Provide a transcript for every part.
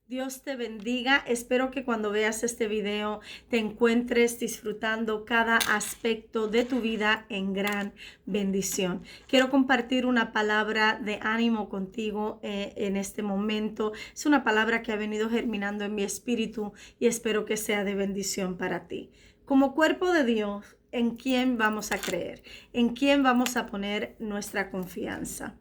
Dios te bendiga. Espero que cuando veas este video te encuentres disfrutando cada aspecto de tu vida en gran bendición. Quiero compartir una palabra de ánimo contigo en este momento. Es una palabra que ha venido germinando en mi espíritu y espero que sea de bendición para ti. Como cuerpo de Dios, ¿en quién vamos a creer? ¿En quién vamos a poner nuestra confianza?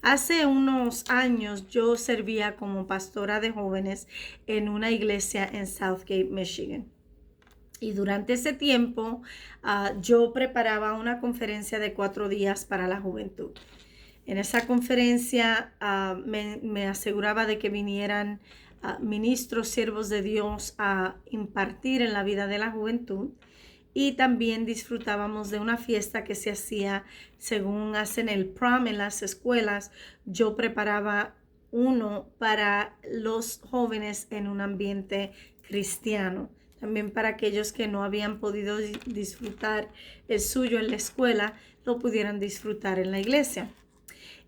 Hace unos años yo servía como pastora de jóvenes en una iglesia en Southgate, Michigan. Y durante ese tiempo yo preparaba una conferencia de 4 días para la juventud. En esa conferencia me aseguraba de que vinieran ministros, siervos de Dios a impartir en la vida de la juventud. Y también disfrutábamos de una fiesta que se hacía según hacen el prom en las escuelas. Yo preparaba uno para los jóvenes en un ambiente cristiano. También para aquellos que no habían podido disfrutar el suyo en la escuela, lo pudieran disfrutar en la iglesia.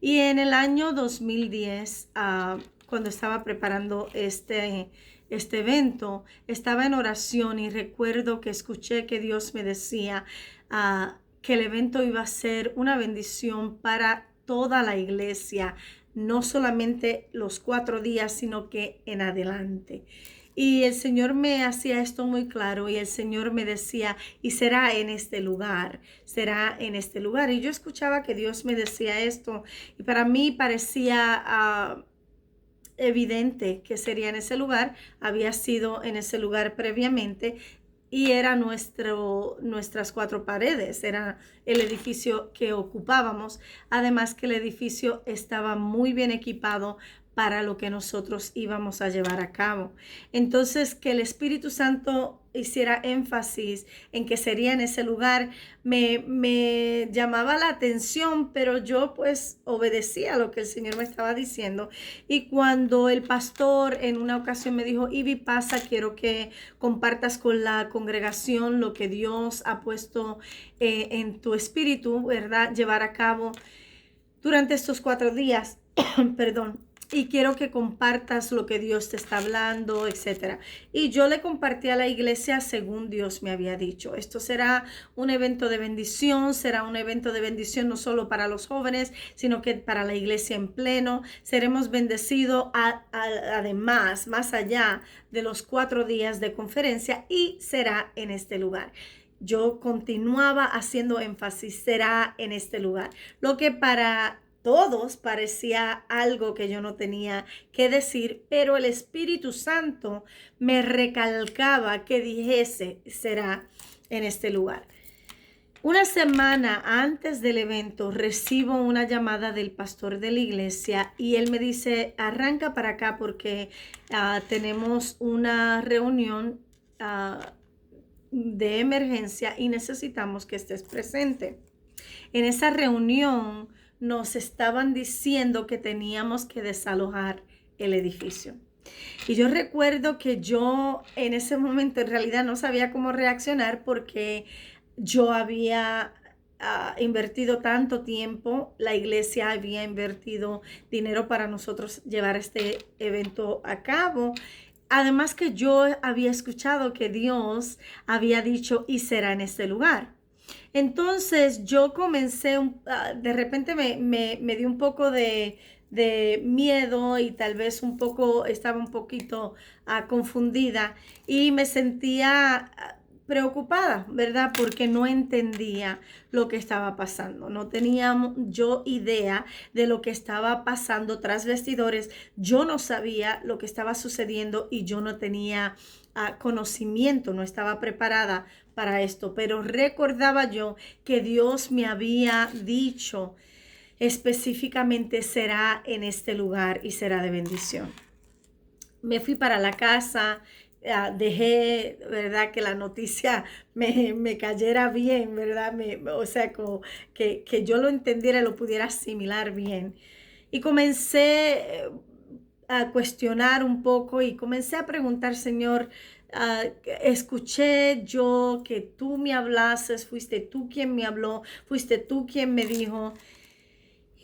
Y en el año 2010, cuando estaba preparando este evento, estaba en oración y recuerdo que escuché que Dios me decía que el evento iba a ser una bendición para toda la iglesia, no solamente los 4 días, sino que en adelante. Y el Señor me hacía esto muy claro y el Señor me decía, y será en este lugar, será en este lugar. Y yo escuchaba que Dios me decía esto y para mí parecía evidente que sería en ese lugar. Había sido en ese lugar previamente y era nuestras 4 paredes, era el edificio que ocupábamos. Además que el edificio estaba muy bien equipado para lo que nosotros íbamos a llevar a cabo. Entonces, que el Espíritu Santo hiciera énfasis en que sería en ese lugar, me llamaba la atención, pero yo pues obedecía lo que el Señor me estaba diciendo. Y cuando el pastor en una ocasión me dijo, Ivy, pasa, quiero que compartas con la congregación lo que Dios ha puesto en tu espíritu, ¿verdad? Llevar a cabo durante estos 4 días, perdón. Y quiero que compartas lo que Dios te está hablando, etcétera. Y yo le compartí a la iglesia según Dios me había dicho. Esto será un evento de bendición, será un evento de bendición no solo para los jóvenes, sino que para la iglesia en pleno. Seremos bendecidos además, más allá de los 4 días de conferencia, y será en este lugar. Yo continuaba haciendo énfasis, será en este lugar. Lo que para todos parecía algo que yo no tenía que decir, pero el Espíritu Santo me recalcaba que dijese, será en este lugar. Una semana antes del evento recibo una llamada del pastor de la iglesia y él me dice, arranca para acá porque tenemos una reunión de emergencia y necesitamos que estés presente. En esa reunión nos estaban diciendo que teníamos que desalojar el edificio. Y yo recuerdo que yo en ese momento en realidad no sabía cómo reaccionar porque yo había invertido tanto tiempo, la iglesia había invertido dinero para nosotros llevar este evento a cabo. Además que yo había escuchado que Dios había dicho y será en este lugar. Entonces yo comencé, de repente me dio un poco de miedo y tal vez estaba un poquito confundida y me sentía preocupada, ¿verdad? Porque no entendía lo que estaba pasando. No tenía yo idea de lo que estaba pasando tras vestidores. Yo no sabía lo que estaba sucediendo y yo no tenía conocimiento, no estaba preparada para esto, pero recordaba yo que Dios me había dicho específicamente será en este lugar y será de bendición. Me fui para la casa, dejé, ¿verdad? Que la noticia me cayera bien, ¿verdad? O sea, como que yo lo entendiera y lo pudiera asimilar bien. Y comencé a cuestionar un poco y comencé a preguntar, Señor, escuché yo que tú me hablases, fuiste tú quien me habló, fuiste tú quien me dijo.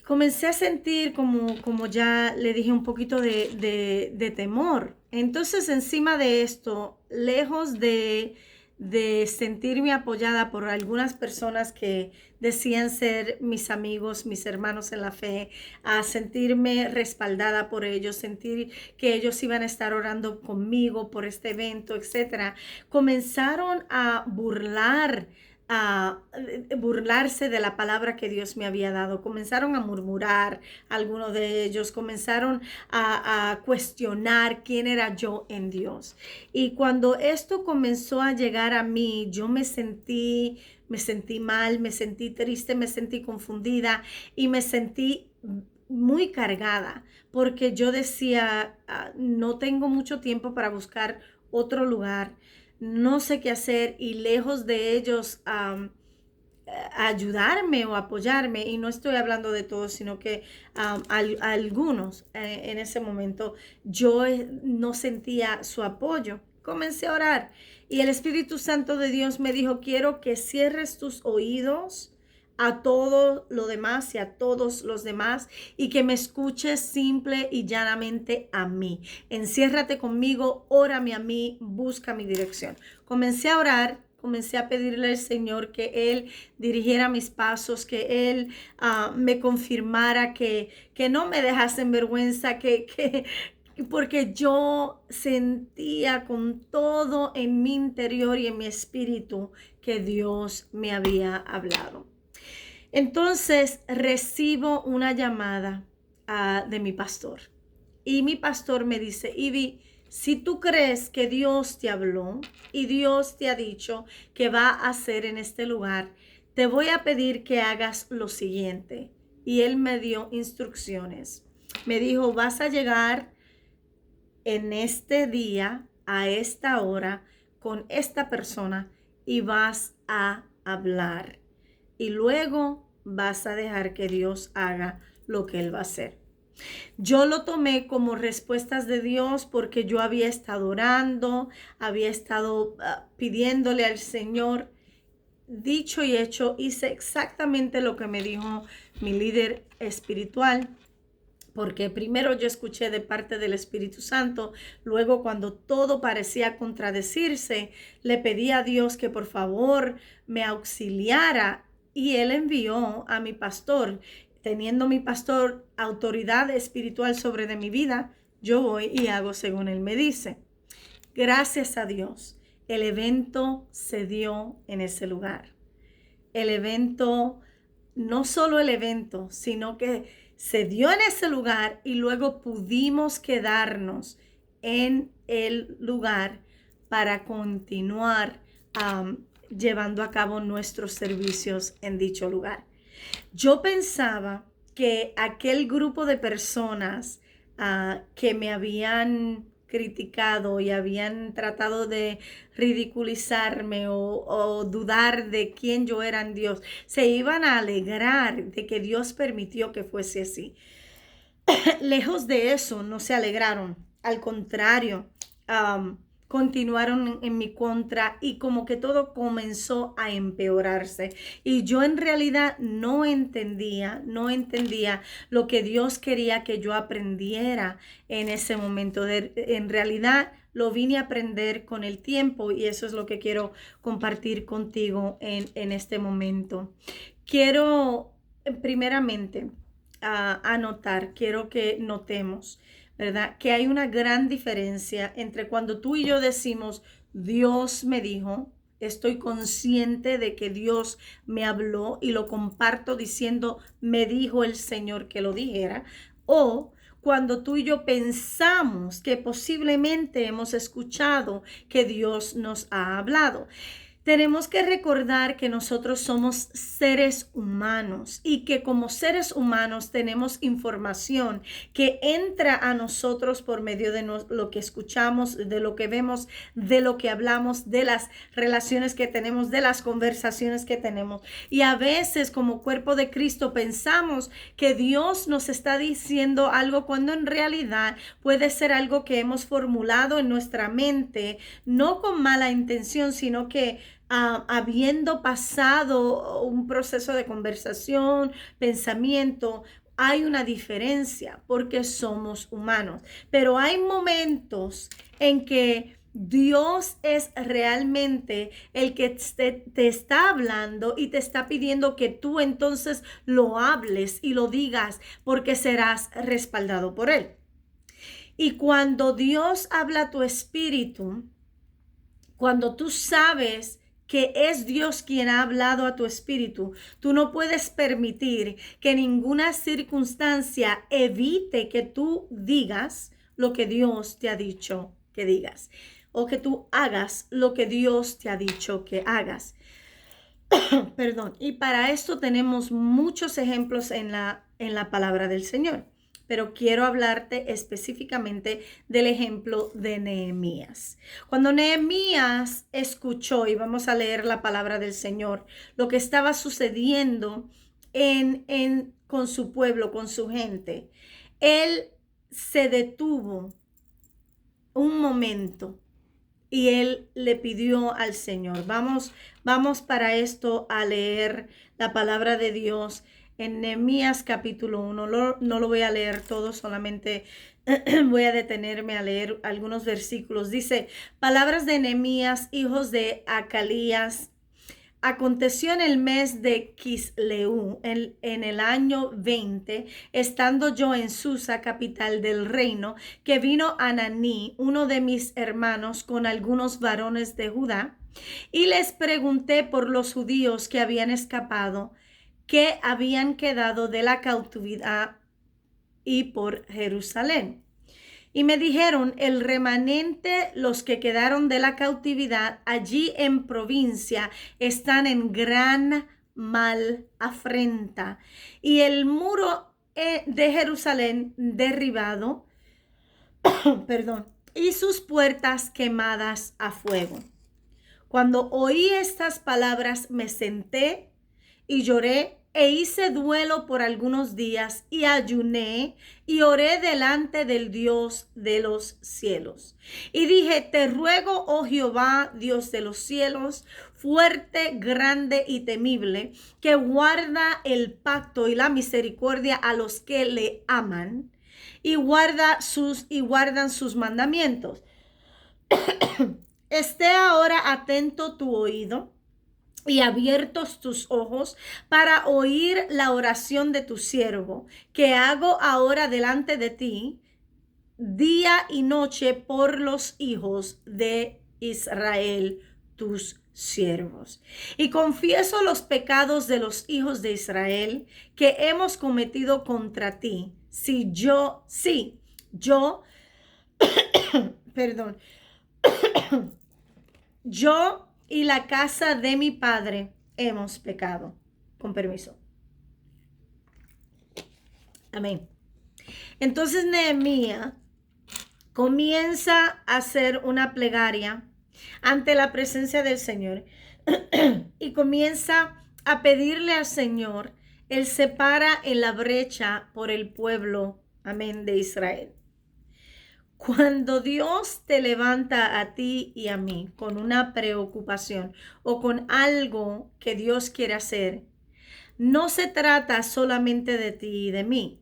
comencé a sentir, como ya le dije, un poquito de temor. Entonces, encima de esto, lejos de sentirme apoyada por algunas personas que decían ser mis amigos, mis hermanos en la fe, a sentirme respaldada por ellos, sentir que ellos iban a estar orando conmigo por este evento, etcétera, comenzaron a burlarse de la palabra que Dios me había dado. Comenzaron a murmurar algunos de ellos, comenzaron a cuestionar quién era yo en Dios. Y cuando esto comenzó a llegar a mí, yo me sentí mal, me sentí triste, me sentí confundida y me sentí muy cargada, porque yo decía, no tengo mucho tiempo para buscar otro lugar, no sé qué hacer, y lejos de ellos ayudarme o apoyarme, y no estoy hablando de todos, sino que algunos en ese momento yo no sentía su apoyo. Comencé a orar y el Espíritu Santo de Dios me dijo: quiero que cierres tus oídos a todo lo demás y a todos los demás, y que me escuches simple y llanamente a mí. Enciérrate conmigo, órame a mí, busca mi dirección. Comencé a orar, comencé a pedirle al Señor que Él dirigiera mis pasos, que Él me confirmara, que no me dejase en vergüenza, porque yo sentía con todo en mi interior y en mi espíritu que Dios me había hablado. Entonces recibo una llamada de mi pastor, y mi pastor me dice: Ivy, si tú crees que Dios te habló y Dios te ha dicho que va a hacer en este lugar, te voy a pedir que hagas lo siguiente. Y él me dio instrucciones. Me dijo: vas a llegar en este día, a esta hora, con esta persona, y vas a hablar. Y luego vas a dejar que Dios haga lo que Él va a hacer. Yo lo tomé como respuestas de Dios, porque yo había estado orando, había estado pidiéndole al Señor. Dicho y hecho, hice exactamente lo que me dijo mi líder espiritual, porque primero yo escuché de parte del Espíritu Santo, luego cuando todo parecía contradecirse, le pedí a Dios que por favor me auxiliara, y Él envió a mi pastor. Teniendo mi pastor autoridad espiritual sobre de mi vida, yo voy y hago según Él me dice. Gracias a Dios, el evento se dio en ese lugar. El evento, no solo el evento, sino que se dio en ese lugar, y luego pudimos quedarnos en el lugar para continuar llevando a cabo nuestros servicios en dicho lugar. Yo pensaba que aquel grupo de personas que me habían criticado y habían tratado de ridiculizarme o dudar de quién yo era en Dios, se iban a alegrar de que Dios permitió que fuese así. Lejos de eso, no se alegraron. Al contrario, continuaron en mi contra, y como que todo comenzó a empeorarse. Y yo en realidad no entendía lo que Dios quería que yo aprendiera en ese momento. En realidad lo vine a aprender con el tiempo, y eso es lo que quiero compartir contigo en este momento. Quiero primeramente quiero que notemos, ¿verdad?, que hay una gran diferencia entre cuando tú y yo decimos: Dios me dijo, estoy consciente de que Dios me habló y lo comparto diciendo: me dijo el Señor que lo dijera, o cuando tú y yo pensamos que posiblemente hemos escuchado que Dios nos ha hablado. Tenemos que recordar que nosotros somos seres humanos, y que como seres humanos tenemos información que entra a nosotros por medio de lo que escuchamos, de lo que vemos, de lo que hablamos, de las relaciones que tenemos, de las conversaciones que tenemos. Y a veces, como cuerpo de Cristo, pensamos que Dios nos está diciendo algo, cuando en realidad puede ser algo que hemos formulado en nuestra mente, no con mala intención, sino que habiendo pasado un proceso de conversación, pensamiento, hay una diferencia porque somos humanos, pero hay momentos en que Dios es realmente el que te está hablando y te está pidiendo que tú entonces lo hables y lo digas porque serás respaldado por Él. Y cuando Dios habla a tu espíritu, cuando tú sabes que es Dios quien ha hablado a tu espíritu, tú no puedes permitir que ninguna circunstancia evite que tú digas lo que Dios te ha dicho que digas o que tú hagas lo que Dios te ha dicho que hagas. Perdón. Y para esto tenemos muchos ejemplos en la palabra del Señor. Pero quiero hablarte específicamente del ejemplo de Nehemías. Cuando Nehemías escuchó, y vamos a leer la palabra del Señor, lo que estaba sucediendo con su pueblo, con su gente, él se detuvo un momento y él le pidió al Señor. Vamos para esto a leer la palabra de Dios en Nehemías capítulo 1. No lo voy a leer todo, solamente voy a detenerme a leer algunos versículos. Dice, palabras de Nehemías, hijos de Acalías. Aconteció en el mes de Quisleu, en el año 20, estando yo en Susa, capital del reino, que vino Ananí, uno de mis hermanos, con algunos varones de Judá, y les pregunté por los judíos que habían escapado, que habían quedado de la cautividad, y por Jerusalén. Y me dijeron, el remanente, los que quedaron de la cautividad allí en provincia, están en gran mal afrenta. Y el muro de Jerusalén derribado, perdón, y sus puertas quemadas a fuego. Cuando oí estas palabras, me senté y lloré e hice duelo por algunos días y ayuné y oré delante del Dios de los cielos. Y dije, te ruego, oh Jehová, Dios de los cielos, fuerte, grande y temible, que guarda el pacto y la misericordia a los que le aman y guardan sus mandamientos. Esté ahora atento tu oído y abiertos tus ojos para oír la oración de tu siervo, que hago ahora delante de ti, día y noche por los hijos de Israel, tus siervos. Y confieso los pecados de los hijos de Israel que hemos cometido contra ti. Perdón, yo y la casa de mi padre hemos pecado. Con permiso. Amén. Entonces Nehemías comienza a hacer una plegaria ante la presencia del Señor y comienza a pedirle al Señor. Él se para en la brecha por el pueblo, amén, de Israel. Cuando Dios te levanta a ti y a mí con una preocupación o con algo que Dios quiere hacer, no se trata solamente de ti y de mí.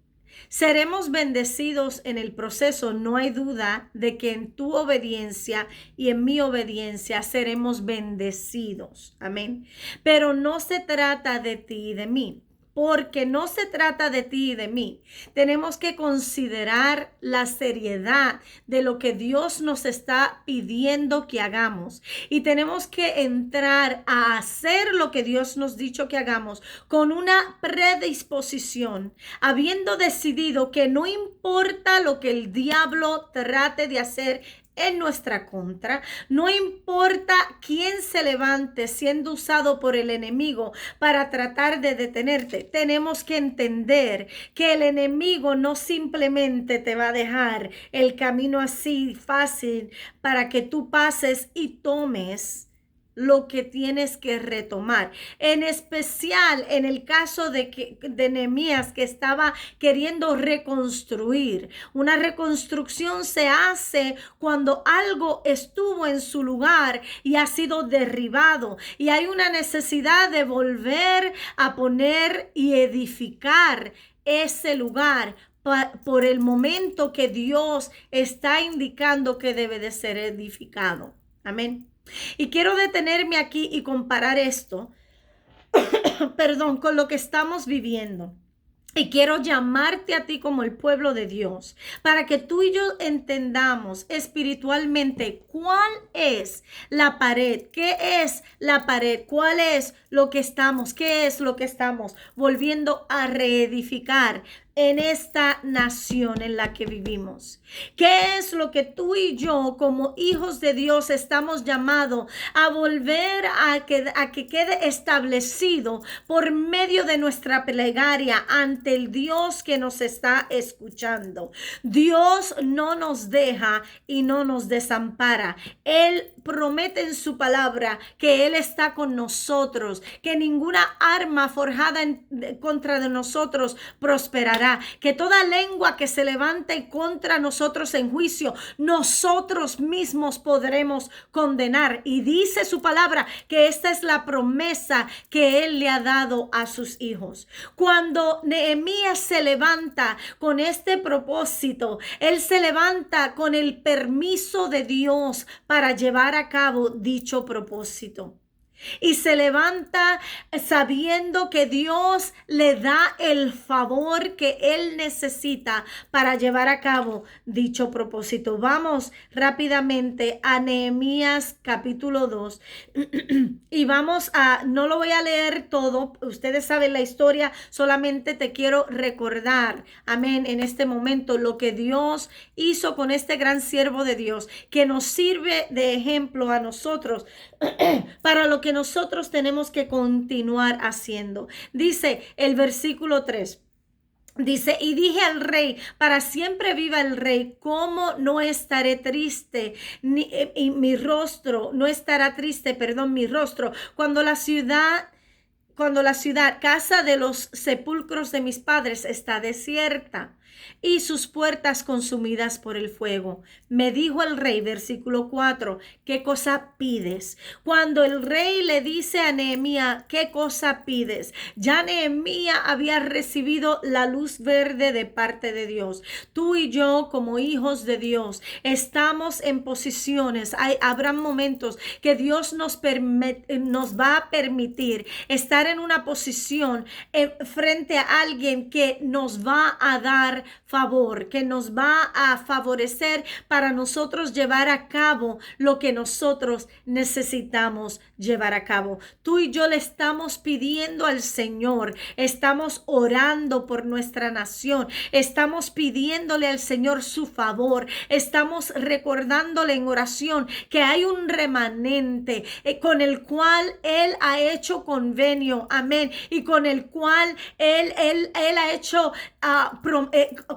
Seremos bendecidos en el proceso, no hay duda de que en tu obediencia y en mi obediencia seremos bendecidos. Amén. Pero no se trata de ti y de mí. Porque no se trata de ti y de mí. Tenemos que considerar la seriedad de lo que Dios nos está pidiendo que hagamos. Y tenemos que entrar a hacer lo que Dios nos ha dicho que hagamos con una predisposición, habiendo decidido que no importa lo que el diablo trate de hacer en nuestra contra, no importa quién se levante siendo usado por el enemigo para tratar de detenerte, tenemos que entender que el enemigo no simplemente te va a dejar el camino así fácil para que tú pases y tomes lo que tienes que retomar. En especial en el caso de Nehemías, que estaba queriendo reconstruir. Una reconstrucción se hace cuando algo estuvo en su lugar y ha sido derribado. Y hay una necesidad de volver a poner y edificar ese lugar por el momento que Dios está indicando que debe de ser edificado. Amén. Y quiero detenerme aquí y comparar esto, perdón, con lo que estamos viviendo. Y quiero llamarte a ti como el pueblo de Dios para que tú y yo entendamos espiritualmente cuál es la pared, qué es la pared, cuál es lo que estamos, qué es lo que estamos volviendo a reedificar en esta nación en la que vivimos. ¿Qué es lo que tú y yo como hijos de Dios estamos llamados a volver a que quede establecido por medio de nuestra plegaria ante el Dios que nos está escuchando? Dios no nos deja y no nos desampara. Él promete en su palabra que Él está con nosotros, que ninguna arma forjada contra de nosotros prosperará, que toda lengua que se levante contra nosotros en juicio, nosotros mismos podremos condenar. Y dice su palabra que esta es la promesa que Él le ha dado a sus hijos. Cuando Nehemías se levanta con este propósito, él se levanta con el permiso de Dios para llevar a cabo dicho propósito. Y se levanta sabiendo que Dios le da el favor que él necesita para llevar a cabo dicho propósito. Vamos rápidamente a Nehemías capítulo 2 y vamos a, no lo voy a leer todo, ustedes saben la historia, solamente te quiero recordar, amén, en este momento lo que Dios hizo con este gran siervo de Dios, que nos sirve de ejemplo a nosotros para lo que nosotros tenemos que continuar haciendo. Dice el versículo 3. Dice, y dije al rey, para siempre viva el rey, ¿cómo no estaré triste? Y mi rostro, no estará triste, perdón, mi rostro, cuando la ciudad, casa de los sepulcros de mis padres está desierta y sus puertas consumidas por el fuego. Me dijo el rey, versículo 4, ¿qué cosa pides? Cuando el rey le dice a Nehemías, ¿qué cosa pides? Ya Nehemías había recibido la luz verde de parte de Dios. Tú y yo, como hijos de Dios, estamos en posiciones. Habrá momentos que Dios nos va a permitir estar en una posición frente a alguien que nos va a dar favor, que nos va a favorecer para nosotros llevar a cabo lo que nosotros necesitamos llevar a cabo. Tú y yo le estamos pidiendo al Señor, estamos orando por nuestra nación, estamos pidiéndole al Señor su favor, estamos recordándole en oración que hay un remanente con el cual Él ha hecho convenio, amén, y con el cual Él ha hecho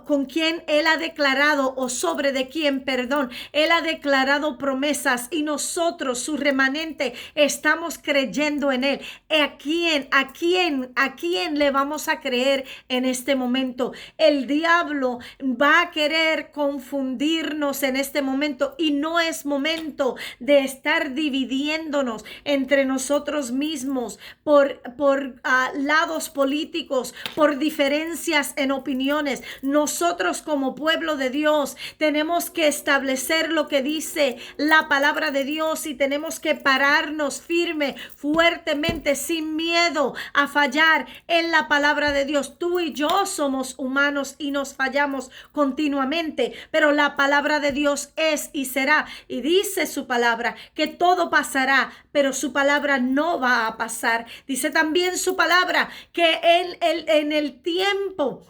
con quien Él ha declarado, o sobre de quien, perdón, Él ha declarado promesas, y nosotros, su remanente, estamos creyendo en Él. ¿A quién le vamos a creer en este momento? El diablo va a querer confundirnos en este momento, y no es momento de estar dividiéndonos entre nosotros mismos por lados políticos, por diferencias en opiniones. Nosotros como pueblo de Dios tenemos que establecer lo que dice la palabra de Dios, y tenemos que pararnos firme, fuertemente, sin miedo a fallar en la palabra de Dios. Tú y yo somos humanos y nos fallamos continuamente, pero la palabra de Dios es y será, y dice su palabra que todo pasará, pero su palabra no va a pasar. Dice también su palabra que en el tiempo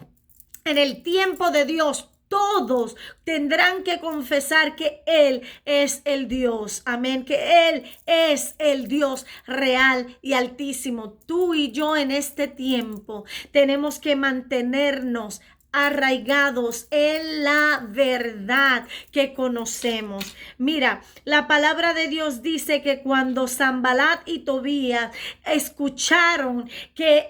de Dios, todos tendrán que confesar que Él es el Dios, amén, que Él es el Dios real y altísimo. Tú y yo en este tiempo tenemos que mantenernos arraigados en la verdad que conocemos. Mira, la palabra de Dios dice que cuando Sanbalat y Tobías escucharon que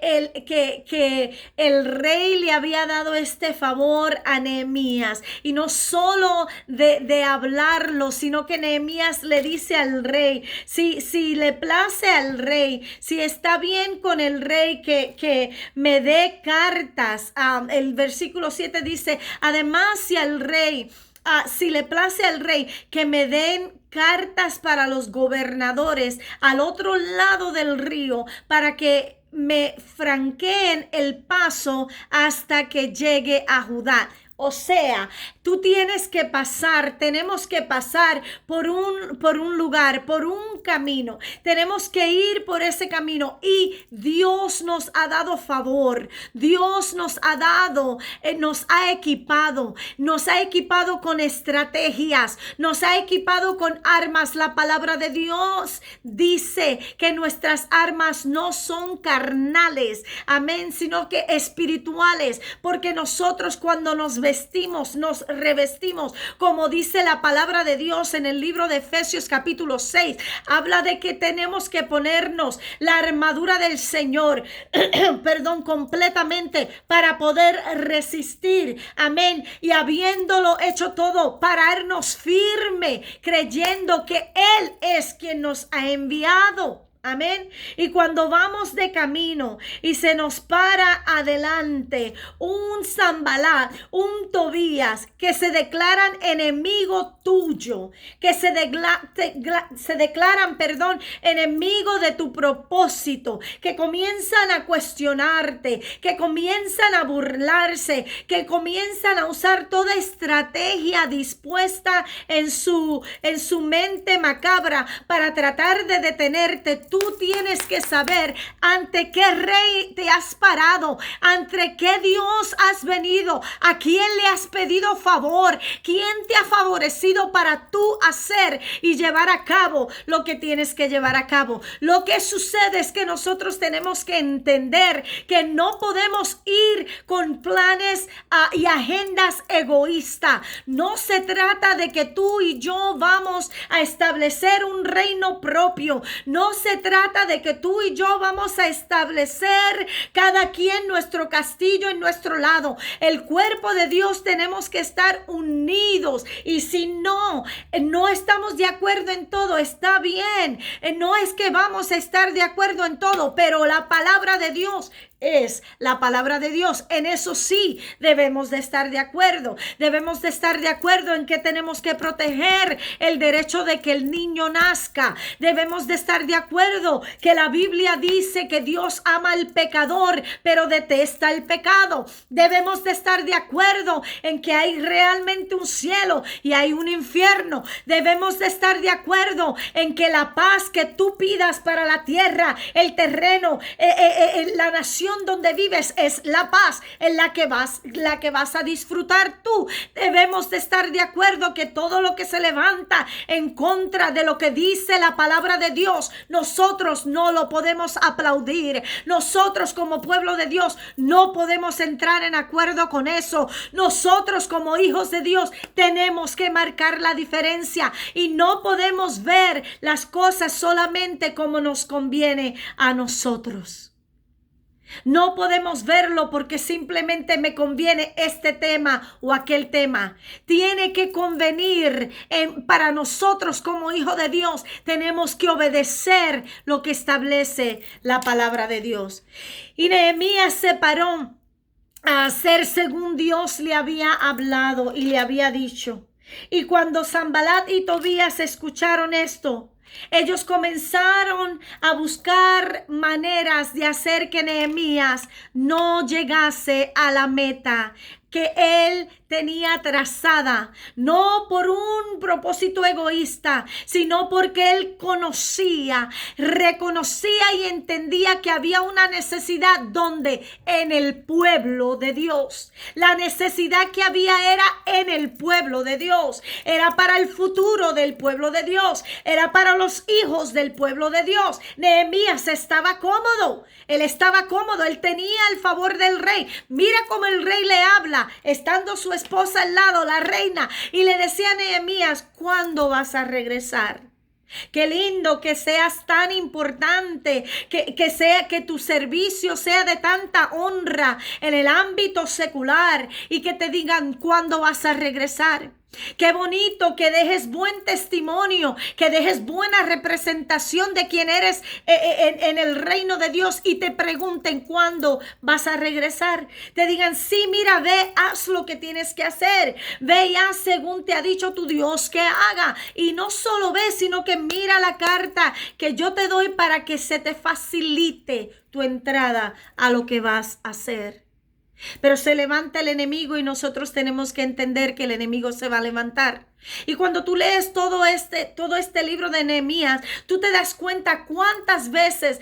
el rey le había dado este favor a Nehemías, y no solo de hablarlo, sino que Nehemías le dice al rey, si le place al rey, si está bien con el rey que me dé cartas. El versículo 7 dice, además si le place al rey que me den cartas para los gobernadores al otro lado del río, para que me franqueen el paso hasta que llegue a Judá. O sea, tú tenemos que pasar por un lugar, por un camino. Tenemos que ir por ese camino, y Dios nos ha dado favor. Dios nos ha equipado con estrategias, nos ha equipado con armas. La palabra de Dios dice que nuestras armas no son carnales, amén, sino que espirituales, porque nosotros cuando nos revestimos, como dice la palabra de Dios en el libro de Efesios capítulo 6, habla de que tenemos que ponernos la armadura del Señor, completamente, para poder resistir, amén, y habiéndolo hecho todo, pararnos firme, creyendo que Él es quien nos ha enviado. Amén. Y cuando vamos de camino y se nos para adelante un Sanbalat, un Tobías, que se declaran enemigo tuyo, que se declaran, enemigo de tu propósito, que comienzan a cuestionarte, que comienzan a burlarse, que comienzan a usar toda estrategia dispuesta en su mente macabra para tratar de detenerte. Tú tienes que saber ante qué rey te has parado, ante qué Dios has venido, a quién le has pedido favor, quién te ha favorecido para tú hacer y llevar a cabo lo que tienes que llevar a cabo. Lo que sucede es que nosotros tenemos que entender que no podemos ir con planes y agendas egoístas. No se trata de que tú y yo vamos a establecer un reino propio. No se trata de que tú y yo vamos a establecer cada quien nuestro castillo en nuestro lado. El cuerpo de Dios tenemos que estar unidos, y si no estamos de acuerdo en todo, está bien. No es que vamos a estar de acuerdo en todo, pero la palabra de Dios es la palabra de Dios. En eso sí debemos de estar de acuerdo. Debemos de estar de acuerdo en que tenemos que proteger el derecho de que el niño nazca. Debemos de estar de acuerdo que la Biblia dice que Dios ama al pecador, pero detesta el pecado. Debemos de estar de acuerdo en que hay realmente un cielo y hay un infierno. Debemos de estar de acuerdo en que la paz que tú pidas para la tierra, el terreno, la nación donde vives, es la paz en la que vas a disfrutar tú. Debemos de estar de acuerdo que todo lo que se levanta en contra de lo que dice la palabra de Dios, nosotros no lo podemos aplaudir. Nosotros como pueblo de Dios no podemos entrar en acuerdo con eso. Nosotros como hijos de Dios tenemos que marcar la diferencia, y no podemos ver las cosas solamente como nos conviene a nosotros. No podemos verlo porque simplemente me conviene este tema o aquel tema. Tiene que convenir para nosotros como hijos de Dios. Tenemos que obedecer lo que establece la palabra de Dios. Y Nehemías se paró a hacer según Dios le había hablado y le había dicho. Y cuando Sanbalat y Tobías escucharon esto, ellos comenzaron a buscar maneras de hacer que Nehemías no llegase a la meta que él tenía trazada, no por un propósito egoísta, sino porque él reconocía y entendía que había una necesidad donde en el pueblo de Dios. La necesidad que había era en el pueblo de Dios, era para el futuro del pueblo de Dios, era para los hijos del pueblo de Dios. Nehemías estaba cómodo, él tenía el favor del rey. Mira cómo el rey le habla. lloraba, estando su esposa al lado, la reina, y le decía a Nehemías, ¿cuándo vas a regresar? Qué lindo que seas tan importante, que tu servicio sea de tanta honra en el ámbito secular y que te digan cuándo vas a regresar. Qué bonito que dejes buen testimonio, que dejes buena representación de quién eres en el reino de Dios y te pregunten cuándo vas a regresar. Te digan, sí, mira, ve, haz lo que tienes que hacer. Ve y haz según te ha dicho tu Dios que haga. Y no solo ve, sino que mira la carta que yo te doy para que se te facilite tu entrada a lo que vas a hacer. Pero se levanta el enemigo y nosotros tenemos que entender que el enemigo se va a levantar. Y cuando tú lees todo este libro de Nehemías, tú te das cuenta cuántas veces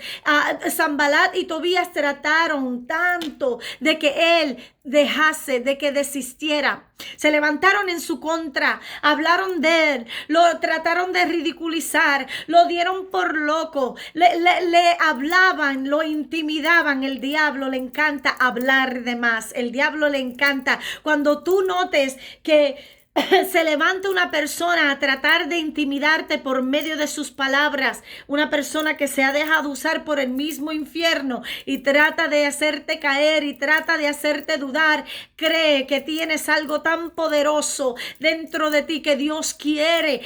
Sanbalat y Tobías trataron tanto de que él dejase, de que desistiera. Se levantaron en su contra, hablaron de él, lo trataron de ridiculizar, lo dieron por loco, le hablaban, lo intimidaban. El diablo le encanta hablar de más, el diablo le encanta. Cuando tú notes que se levanta una persona a tratar de intimidarte por medio de sus palabras, una persona que se ha dejado usar por el mismo infierno y trata de hacerte caer y trata de hacerte dudar, cree que tienes algo tan poderoso dentro de ti que Dios quiere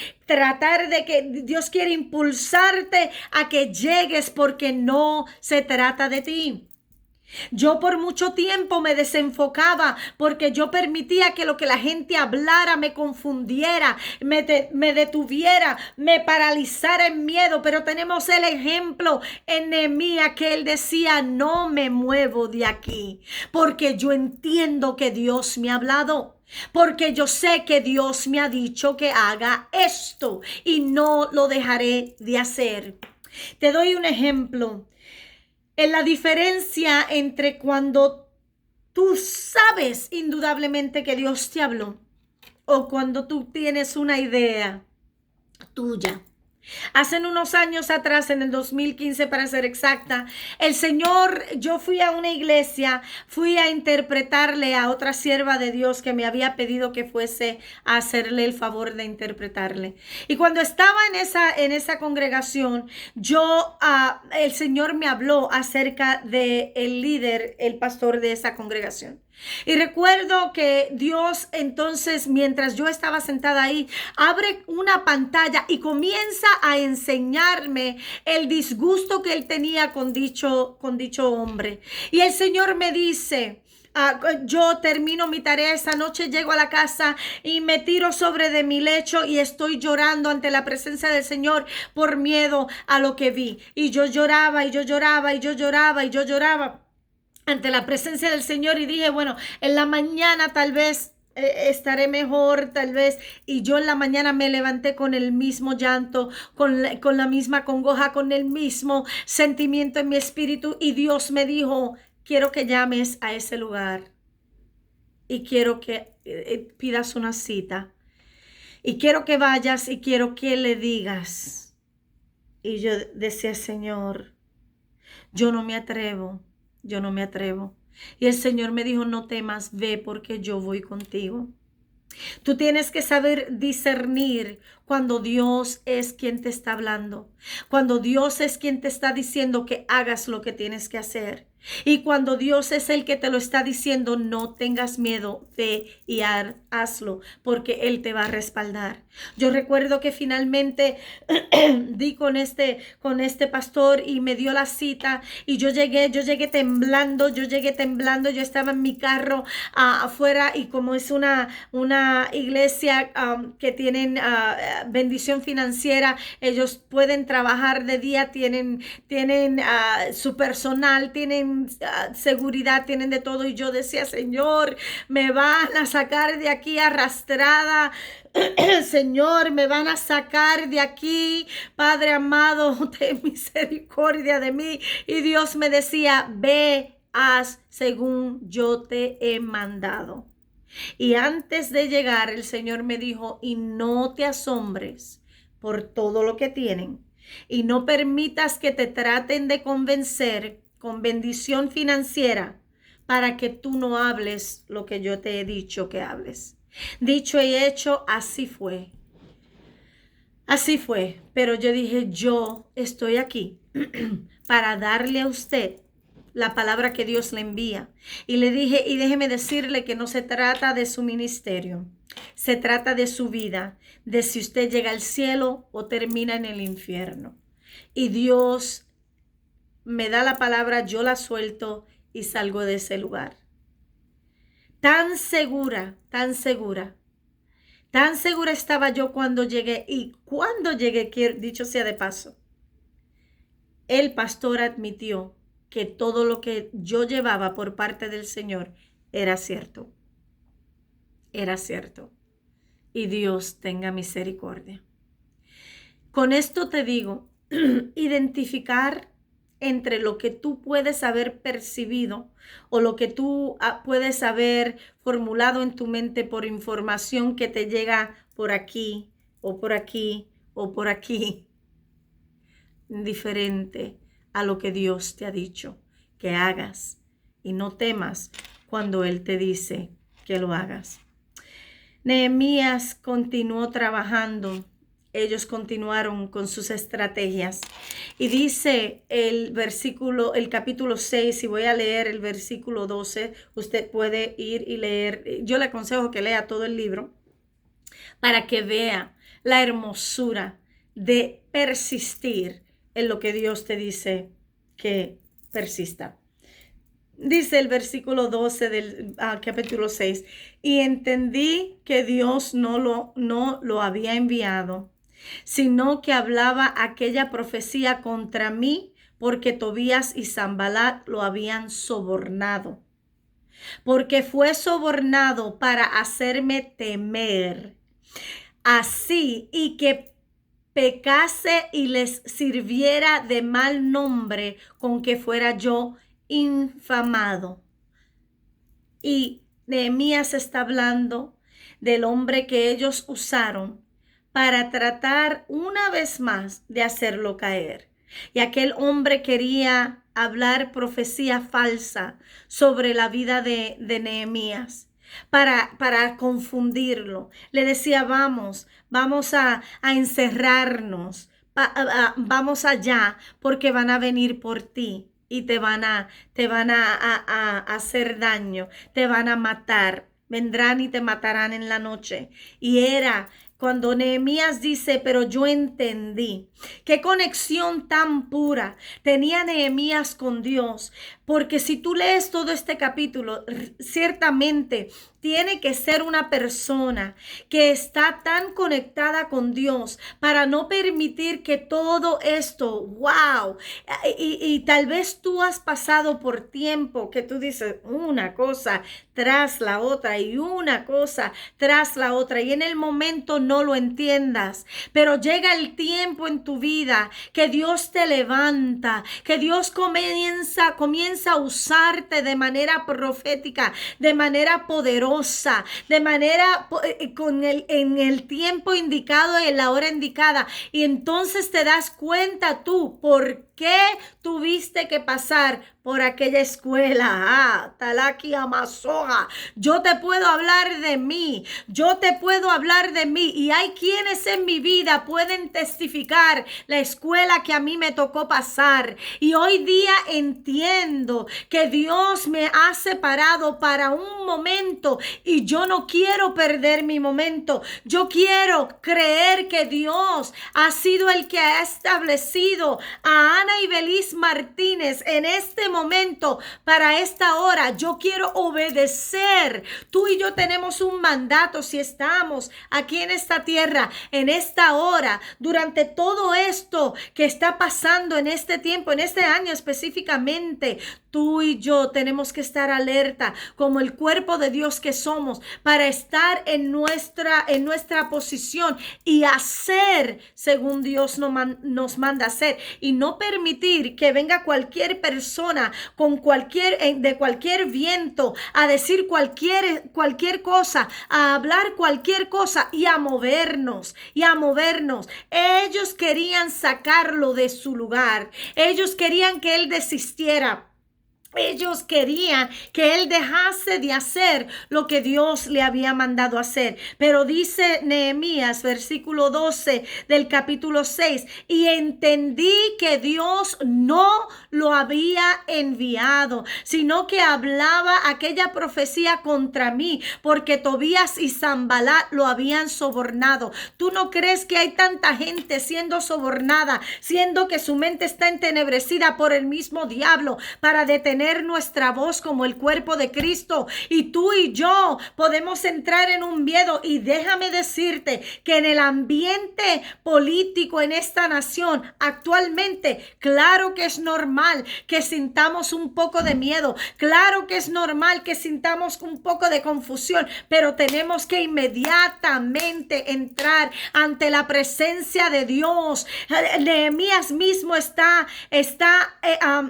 Dios quiere impulsarte a que llegues, porque no se trata de ti. Yo por mucho tiempo me desenfocaba porque yo permitía que lo que la gente hablara me confundiera, me detuviera, me paralizara en miedo. Pero tenemos el ejemplo en Nehemías que él decía, no me muevo de aquí porque yo entiendo que Dios me ha hablado. Porque yo sé que Dios me ha dicho que haga esto y no lo dejaré de hacer. Te doy un ejemplo. En la diferencia entre cuando tú sabes indudablemente que Dios te habló o cuando tú tienes una idea tuya. Hace unos años atrás, en el 2015 para ser exacta, yo fui a una iglesia, fui a interpretarle a otra sierva de Dios que me había pedido que fuese a hacerle el favor de interpretarle. Y cuando estaba en esa congregación, el Señor me habló acerca de el líder, el pastor de esa congregación. Y recuerdo que Dios entonces, mientras yo estaba sentada ahí, abre una pantalla y comienza a enseñarme el disgusto que él tenía con dicho hombre. Y el Señor me dice, yo termino mi tarea esa noche, llego a la casa y me tiro sobre de mi lecho y estoy llorando ante la presencia del Señor por miedo a lo que vi. Y yo lloraba y yo lloraba y yo lloraba y yo lloraba ante la presencia del Señor, y dije, bueno, en la mañana tal vez estaré mejor, tal vez. Y yo en la mañana me levanté con el mismo llanto, con la misma congoja, con el mismo sentimiento en mi espíritu, y Dios me dijo, quiero que llames a ese lugar y quiero que pidas una cita y quiero que vayas y quiero que le digas. Y yo decía, Señor, yo no me atrevo. Y el Señor me dijo, no temas, ve porque yo voy contigo. Tú tienes que saber discernir cuando Dios es quien te está hablando, cuando Dios es quien te está diciendo que hagas lo que tienes que hacer. Y cuando Dios es el que te lo está diciendo, no tengas miedo, ve y hazlo, porque Él te va a respaldar. Yo recuerdo que finalmente di con este pastor y me dio la cita, y yo llegué temblando, yo estaba en mi carro afuera, y como es una iglesia que tienen bendición financiera, ellos pueden trabajar de día, tienen su personal, tienen seguridad, tienen de todo. Y yo decía, Señor, me van a sacar de aquí arrastrada. Señor, me van a sacar de aquí. Padre amado, ten misericordia de mí. Y Dios me decía, ve, haz según yo te he mandado. Y antes de llegar, el Señor me dijo, y no te asombres por todo lo que tienen, y no permitas que te traten de convencer con bendición financiera, para que tú no hables lo que yo te he dicho que hables. Dicho y hecho, así fue. Así fue, pero yo dije, yo estoy aquí para darle a usted la palabra que Dios le envía. Y le dije, y déjeme decirle que no se trata de su ministerio, se trata de su vida, de si usted llega al cielo o termina en el infierno. Y Dios me da la palabra, yo la suelto y salgo de ese lugar. Tan segura, tan segura. Tan segura estaba yo cuando llegué, y cuando llegué, dicho sea de paso, el pastor admitió que todo lo que yo llevaba por parte del Señor era cierto. Era cierto. Y Dios tenga misericordia. Con esto te digo, identificar entre lo que tú puedes haber percibido o lo que tú puedes haber formulado en tu mente por información que te llega por aquí o por aquí o por aquí, diferente a lo que Dios te ha dicho que hagas, y no temas cuando Él te dice que lo hagas. Nehemías continuó trabajando. Ellos continuaron con sus estrategias. Y dice el capítulo 6, y voy a leer el versículo 12, usted puede ir y leer. Yo le aconsejo que lea todo el libro para que vea la hermosura de persistir en lo que Dios te dice que persista. Dice el versículo 12 del capítulo 6, y entendí que Dios no lo había enviado, sino que hablaba aquella profecía contra mí, porque Tobías y Sanballat lo habían sobornado. Porque fue sobornado para hacerme temer, así y que pecase y les sirviera de mal nombre con que fuera yo infamado. Y Nehemías está hablando del hombre que ellos usaron para tratar una vez más de hacerlo caer. Y aquel hombre quería hablar profecía falsa sobre la vida de Nehemías para confundirlo. Le decía, vamos a encerrarnos, vamos allá porque van a venir por ti. Y te van a hacer daño, te van a matar, vendrán y te matarán en la noche. Y era cuando Nehemías dice, pero yo entendí. Qué conexión tan pura tenía Nehemías con Dios. Porque si tú lees todo este capítulo, ciertamente tiene que ser una persona que está tan conectada con Dios para no permitir que todo esto, wow, y tal vez tú has pasado por tiempo que tú dices una cosa tras la otra y una cosa tras la otra, y en el momento no lo entiendas, pero llega el tiempo en tu vida que Dios te levanta, que Dios comienza a usarte de manera profética, de manera poderosa, de manera en el tiempo indicado y en la hora indicada. Y entonces te das cuenta tú por qué tuviste que pasar por aquella escuela. Talaki Amazoga. Yo te puedo hablar de mí. Y hay quienes en mi vida pueden testificar la escuela que a mí me tocó pasar. Y hoy día entiendo que Dios me ha separado para un momento y yo no quiero perder mi momento. Yo quiero creer que Dios ha sido el que ha establecido a Ana y Belis Martínez en este momento, para esta hora. Yo quiero obedecer. Tú y yo tenemos un mandato si estamos aquí en esta tierra, en esta hora, durante todo esto que está pasando en este tiempo, en este año específicamente. Tú y yo tenemos que estar alerta como el cuerpo de Dios que somos, para estar en nuestra posición y hacer según Dios nos manda hacer, y no permitir que venga cualquier persona con de cualquier viento a decir cualquier cosa, a hablar cualquier cosa y a movernos. Ellos querían sacarlo de su lugar. Ellos querían que él desistiera. Ellos querían que él dejase de hacer lo que Dios le había mandado hacer. Pero dice Nehemías, versículo 12 del capítulo 6, y entendí que Dios no lo había enviado, sino que hablaba aquella profecía contra mí, porque Tobías y Sanballat lo habían sobornado. ¿Tú no crees que hay tanta gente siendo sobornada, siendo que su mente está entenebrecida por el mismo diablo para detener nuestra voz como el cuerpo de Cristo? Y tú y yo podemos entrar en un miedo, y déjame decirte que en el ambiente político en esta nación actualmente, claro que es normal que sintamos un poco de miedo, claro que es normal que sintamos un poco de confusión, pero tenemos que inmediatamente entrar ante la presencia de Dios. Nehemías mismo está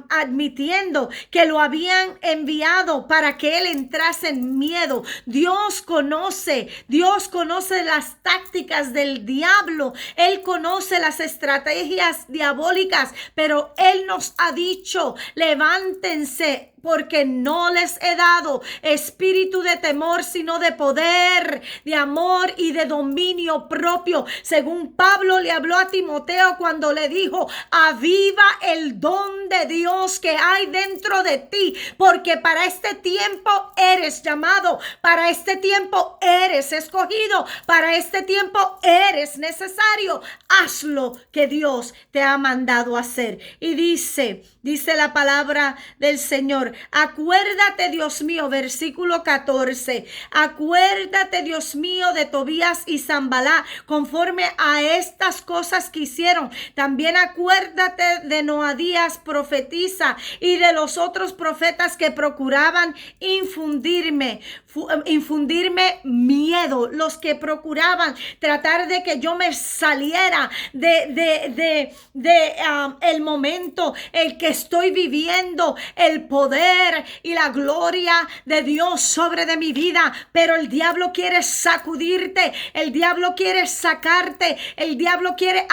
admitiendo que lo habían enviado para que él entrase en miedo. Dios conoce las tácticas del diablo. Él conoce las estrategias diabólicas, pero él nos ha dicho: levántense, porque no les he dado espíritu de temor, sino de poder, de amor y de dominio propio. Según Pablo le habló a Timoteo cuando le dijo: aviva el don de Dios que hay dentro de ti, porque para este tiempo eres llamado, para este tiempo eres escogido, para este tiempo eres necesario. Haz lo que Dios te ha mandado hacer. Y dice la palabra del Señor: acuérdate, Dios mío, versículo 14, acuérdate, Dios mío, de Tobías y Sanballat, conforme a estas cosas que hicieron. También acuérdate de Noadías, profetisa, y de los otros profetas que procuraban infundirme miedo, los que procuraban tratar de que yo me saliera de el momento, el que estoy viviendo, el poder y la gloria de Dios sobre de mi vida. Pero el diablo quiere sacudirte, el diablo quiere sacarte, el diablo quiere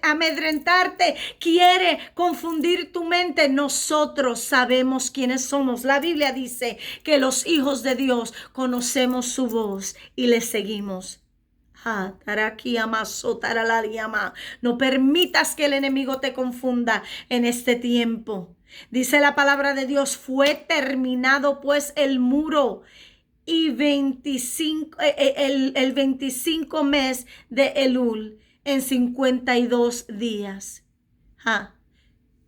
amedrentarte, quiere confundir tu mente. Nosotros sabemos quiénes somos. La Biblia dice que los hijos de Dios conocemos su voz y le seguimos. No permitas que el enemigo te confunda en este tiempo. Dice la palabra de Dios: fue terminado pues el muro, y el 25 mes de Elul, en 52 días.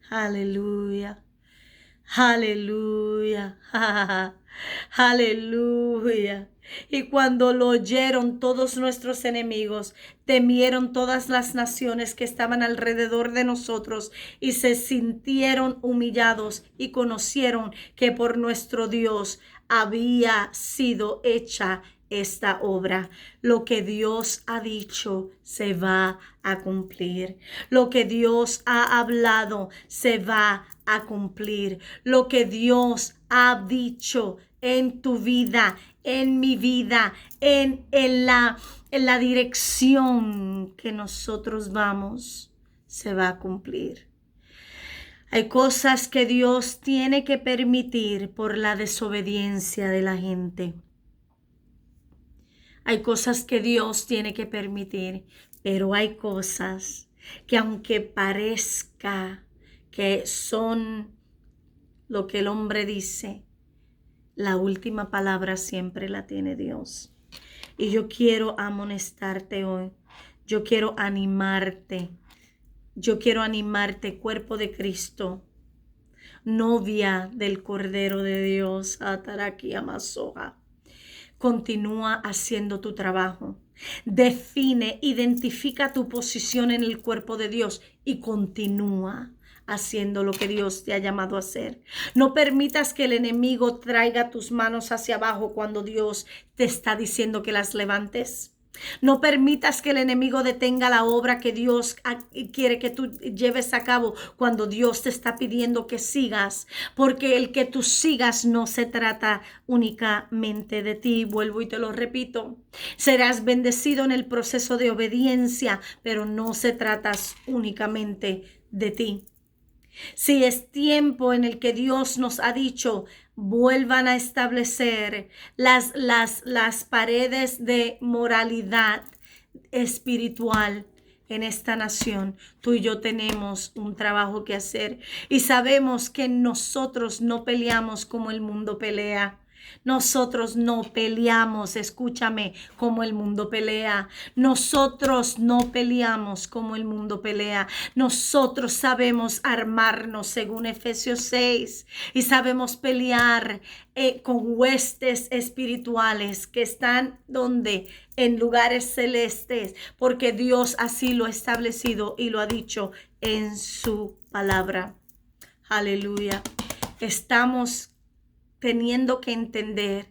Aleluya. Aleluya. Aleluya. Y cuando lo oyeron todos nuestros enemigos, temieron todas las naciones que estaban alrededor de nosotros, y se sintieron humillados, y conocieron que por nuestro Dios había sido hecha esta obra. Lo que Dios ha dicho se va a cumplir. Lo que Dios ha hablado se va a cumplir. Lo que Dios ha dicho en tu vida, en mi vida, en la dirección que nosotros vamos, se va a cumplir. Hay cosas que Dios tiene que permitir por la desobediencia de la gente. Hay cosas que Dios tiene que permitir, pero hay cosas que, aunque parezca que son lo que el hombre dice, la última palabra siempre la tiene Dios. Y yo quiero amonestarte hoy. Yo quiero animarte. Yo quiero animarte, cuerpo de Cristo, novia del Cordero de Dios. Ataraki amasoja. Continúa haciendo tu trabajo. Define, identifica tu posición en el cuerpo de Dios y continúa haciendo lo que Dios te ha llamado a hacer. No permitas que el enemigo traiga tus manos hacia abajo cuando Dios te está diciendo que las levantes. No permitas que el enemigo detenga la obra que Dios quiere que tú lleves a cabo cuando Dios te está pidiendo que sigas, porque el que tú sigas no se trata únicamente de ti. Vuelvo y te lo repito: serás bendecido en el proceso de obediencia, pero no se trata únicamente de ti. Si es tiempo en el que Dios nos ha dicho, vuelvan a establecer las paredes de moralidad espiritual en esta nación, tú y yo tenemos un trabajo que hacer y sabemos que nosotros no peleamos como el mundo pelea. Nosotros no peleamos, escúchame, como el mundo pelea. Nosotros no peleamos como el mundo pelea. Nosotros sabemos armarnos según Efesios 6 y sabemos pelear con huestes espirituales que están donde en lugares celestes, porque Dios así lo ha establecido y lo ha dicho en su palabra. Aleluya. Estamos teniendo que entender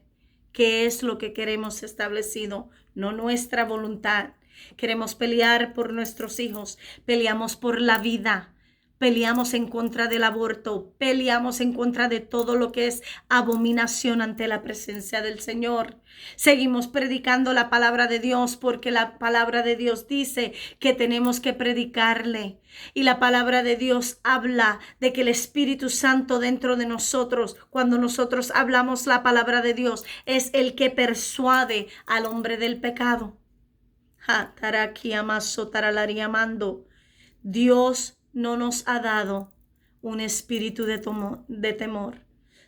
qué es lo que queremos establecido, no nuestra voluntad. Queremos pelear por nuestros hijos, peleamos por la vida, peleamos en contra del aborto, peleamos en contra de todo lo que es abominación ante la presencia del Señor. Seguimos predicando la palabra de Dios porque la palabra de Dios dice que tenemos que predicarle. Y la palabra de Dios habla de que el Espíritu Santo dentro de nosotros, cuando nosotros hablamos la palabra de Dios, es el que persuade al hombre del pecado. Dios no nos ha dado un espíritu de temor,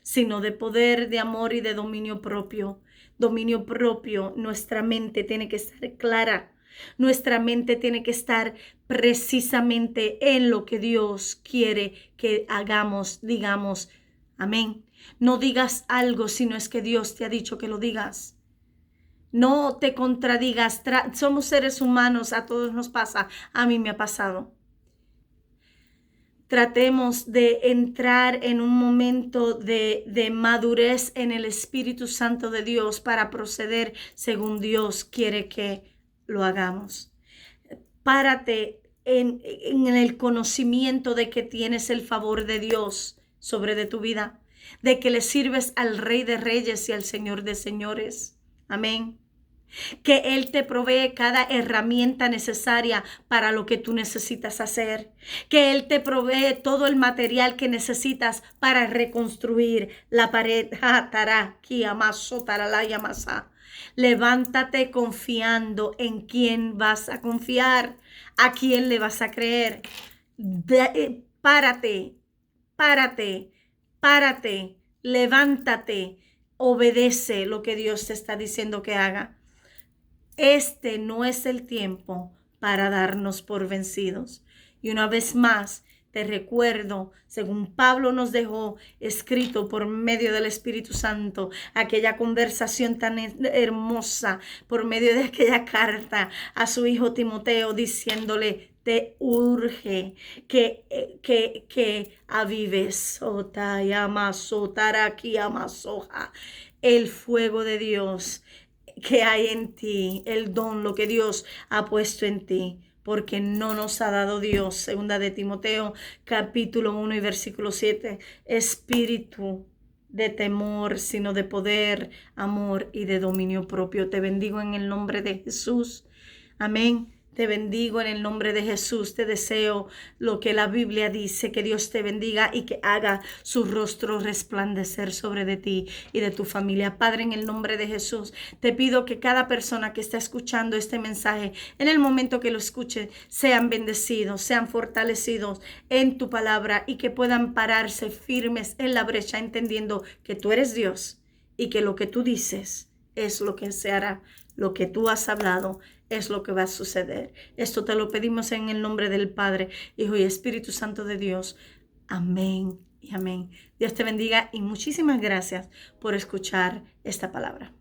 sino de poder, de amor y de dominio propio. Dominio propio, nuestra mente tiene que estar clara. Nuestra mente tiene que estar precisamente en lo que Dios quiere que hagamos, digamos. Amén. No digas algo si no es que Dios te ha dicho que lo digas. No te contradigas. Somos seres humanos, a todos nos pasa. A mí me ha pasado. Tratemos de entrar en un momento de madurez en el Espíritu Santo de Dios para proceder según Dios quiere que lo hagamos. Párate en el conocimiento de que tienes el favor de Dios sobre de tu vida, de que le sirves al Rey de Reyes y al Señor de Señores. Amén. Que Él te provee cada herramienta necesaria para lo que tú necesitas hacer. Que Él te provee todo el material que necesitas para reconstruir la pared. Levántate confiando en quién vas a confiar, a quién le vas a creer. Párate, levántate, obedece lo que Dios te está diciendo que haga. Este no es el tiempo para darnos por vencidos. Y una vez más, te recuerdo, según Pablo nos dejó escrito por medio del Espíritu Santo, aquella conversación tan hermosa, por medio de aquella carta a su hijo Timoteo, diciéndole, te urge que avives el fuego de Dios que hay en ti, el don, lo que Dios ha puesto en ti, porque no nos ha dado Dios, segunda de Timoteo, capítulo 1 y versículo 7, espíritu de temor, sino de poder, amor y de dominio propio. Te bendigo en el nombre de Jesús. Amén. Te bendigo en el nombre de Jesús. Te deseo lo que la Biblia dice, que Dios te bendiga y que haga su rostro resplandecer sobre de ti y de tu familia. Padre, en el nombre de Jesús, te pido que cada persona que está escuchando este mensaje, en el momento que lo escuche, sean bendecidos, sean fortalecidos en tu palabra y que puedan pararse firmes en la brecha, entendiendo que tú eres Dios y que lo que tú dices es lo que se hará. Lo que tú has hablado es lo que va a suceder. Esto te lo pedimos en el nombre del Padre, Hijo y Espíritu Santo de Dios. Amén y amén. Dios te bendiga y muchísimas gracias por escuchar esta palabra.